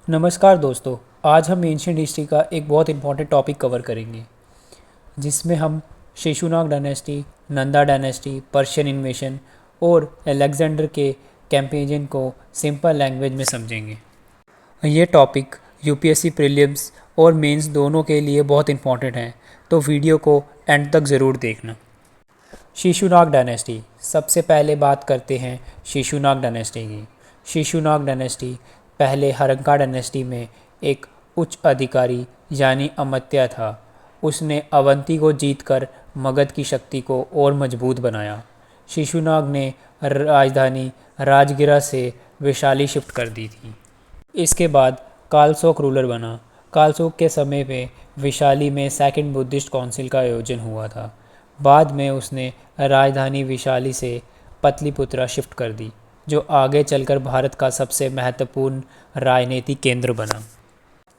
नमस्कार दोस्तों। आज हम एंशियंट हिस्ट्री का एक बहुत इंपॉर्टेंट टॉपिक कवर करेंगे जिसमें हम Shishunaga dynasty, Nanda dynasty, Persian invasion और अलेक्जेंडर के कैंपेनियन को सिंपल लैंग्वेज में समझेंगे। ये टॉपिक यूपीएससी प्रीलिम्स और मेंस दोनों के लिए बहुत इंपॉर्टेंट है, तो वीडियो को एंड तक ज़रूर देखना। शेषुनाग डायनेस्टी। सबसे पहले बात करते हैं शेषुनाग डायनेस्टी की। शेषुनाग डायनेस्टी पहले हरंका डायनेस्टी में एक उच्च अधिकारी यानी अमात्य था। उसने अवंती को जीतकर मगध की शक्ति को और मजबूत बनाया। शेषुनाग ने राजधानी राजगिरा से वैशाली शिफ्ट कर दी थी। इसके बाद कालसोक रूलर बना। कालसोक के समय पे वैशाली में सेकंड बुद्धिस्ट काउंसिल का आयोजन हुआ था। बाद में उसने राजधानी वैशाली से पतलीपुत्रा शिफ्ट कर दी, जो आगे चलकर भारत का सबसे महत्वपूर्ण राजनीतिक केंद्र बना।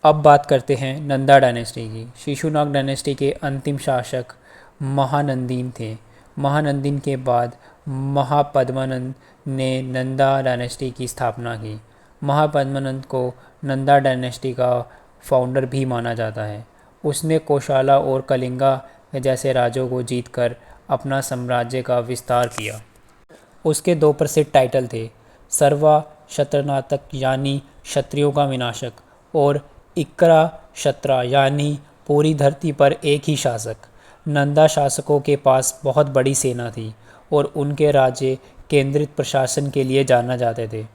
अब बात करते हैं नंदा डायनेस्टी की। शेषुनाग डायनेस्टी के अंतिम शासक महानंदीन थे। महानंदीन के बाद महापद्मानंद ने नंदा डायनेस्टी की स्थापना की। महापद्मानंद को नंदा डायनेस्टी का फाउंडर भी माना जाता है। उसने कोशाला और कलिंगा जैसे राज्यों को जीतकर अपना साम्राज्य का विस्तार किया। उसके दो प्रसिद्ध टाइटल थे, सर्वा शत्रनातक यानी क्षत्रियों का विनाशक, और इकरा क्षत्रा यानी पूरी धरती पर एक ही शासक। नंदा शासकों के पास बहुत बड़ी सेना थी और उनके राज्य केंद्रित प्रशासन के लिए जाना जाते थे।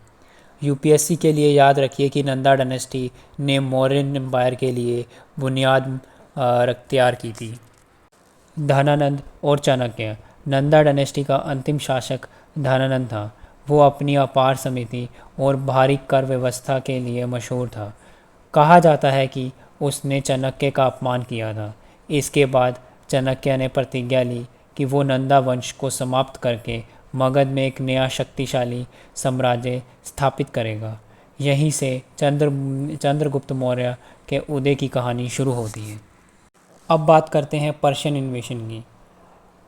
यूपीएससी के लिए याद रखिए कि नंदा डायनेस्टी ने मौर्यन एम्पायर के लिए बुनियाद तैयार की थी। धनानंद और चाणक्य। नंदा डायनेस्टी का अंतिम शासक धनानंद था। वो अपनी अपार समिति और भारी कर व्यवस्था के लिए मशहूर था। कहा जाता है कि उसने चाणक्य का अपमान किया था। इसके बाद चाणक्य ने प्रतिज्ञा ली कि वो नंदा वंश को समाप्त करके मगध में एक नया शक्तिशाली साम्राज्य स्थापित करेगा। यहीं से चंद्रगुप्त मौर्य के उदय की कहानी शुरू होती है। अब बात करते हैं पर्शियन इन्वेशन की।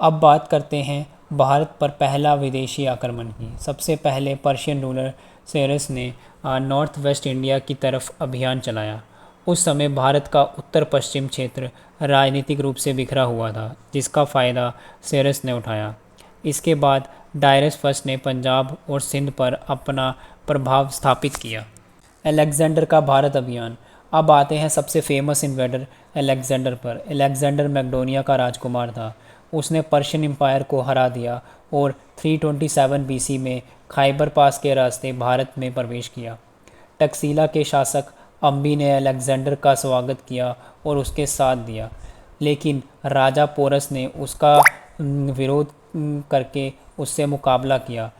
अब बात करते हैं भारत पर पहला विदेशी आक्रमण की। सबसे पहले पर्शियन रूलर सेरस ने नॉर्थ वेस्ट इंडिया की तरफ अभियान चलाया। उस समय भारत का उत्तर पश्चिम क्षेत्र राजनीतिक रूप से बिखरा हुआ था, जिसका फ़ायदा सेरस ने उठाया। इसके बाद डायरस फर्स्ट ने पंजाब और सिंध पर अपना प्रभाव स्थापित किया। अलेक्जेंडर का भारत अभियान। अब आते हैं सबसे फेमस इन्वेडर अलेक्जेंडर पर। अलेक्जेंडर मैकडोनिया का राजकुमार था। उसने पर्शियन एम्पायर को हरा दिया और 327 बीसी में खाइबर पास के रास्ते भारत में प्रवेश किया। टक्सीला के शासक अम्बी ने अलेक्जेंडर का स्वागत किया और उसके साथ दिया, लेकिन राजा पोरस ने उसका विरोध करके उससे मुकाबला किया।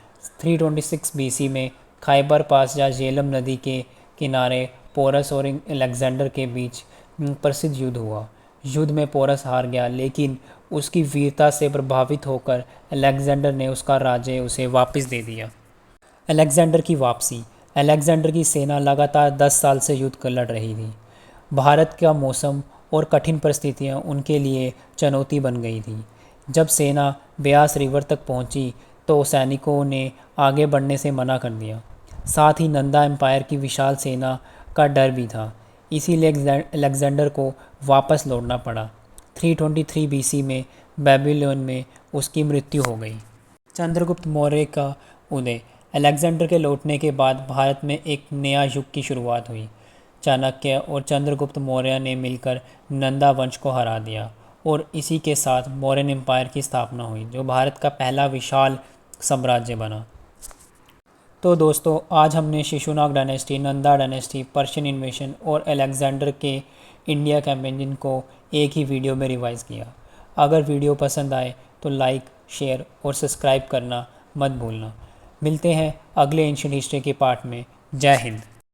326 बीसी में खाइबर पास या झेलम नदी के किनारे पोरस और अलेक्जेंडर के बीच प्रसिद्ध युद्ध हुआ। युद्ध में पोरस हार गया, लेकिन उसकी वीरता से प्रभावित होकर अलेक्जेंडर ने उसका राज्य उसे वापस दे दिया। अलेक्जेंडर की वापसी। अलेक्जेंडर की सेना लगातार 10 साल से युद्ध कर लड़ रही थी। भारत का मौसम और कठिन परिस्थितियां उनके लिए चुनौती बन गई थी। जब सेना ब्यास रिवर तक पहुंची तो सैनिकों ने आगे बढ़ने से मना कर दिया। साथ ही नंदा एम्पायर की विशाल सेना का डर भी था, इसीलिए अलेक्जेंडर को वापस लौटना पड़ा। 323 बीसी में बेबीलोन में उसकी मृत्यु हो गई। चंद्रगुप्त मौर्य का उदय। अलेक्जेंडर के लौटने के बाद भारत में एक नया युग की शुरुआत हुई। चाणक्य और चंद्रगुप्त मौर्य ने मिलकर नंदा वंश को हरा दिया और इसी के साथ मौर्यन एम्पायर की स्थापना हुई, जो भारत का पहला विशाल साम्राज्य बना। तो दोस्तों, आज हमने Shishunaga dynasty, Nanda dynasty, Persian invasion और अलेक्जेंडर के इंडिया कैंपेनियन को एक ही वीडियो में रिवाइज़ किया। अगर वीडियो पसंद आए तो लाइक, शेयर और सब्सक्राइब करना मत भूलना। मिलते हैं अगले एंशिएंट हिस्ट्री के पार्ट में। जय हिंद।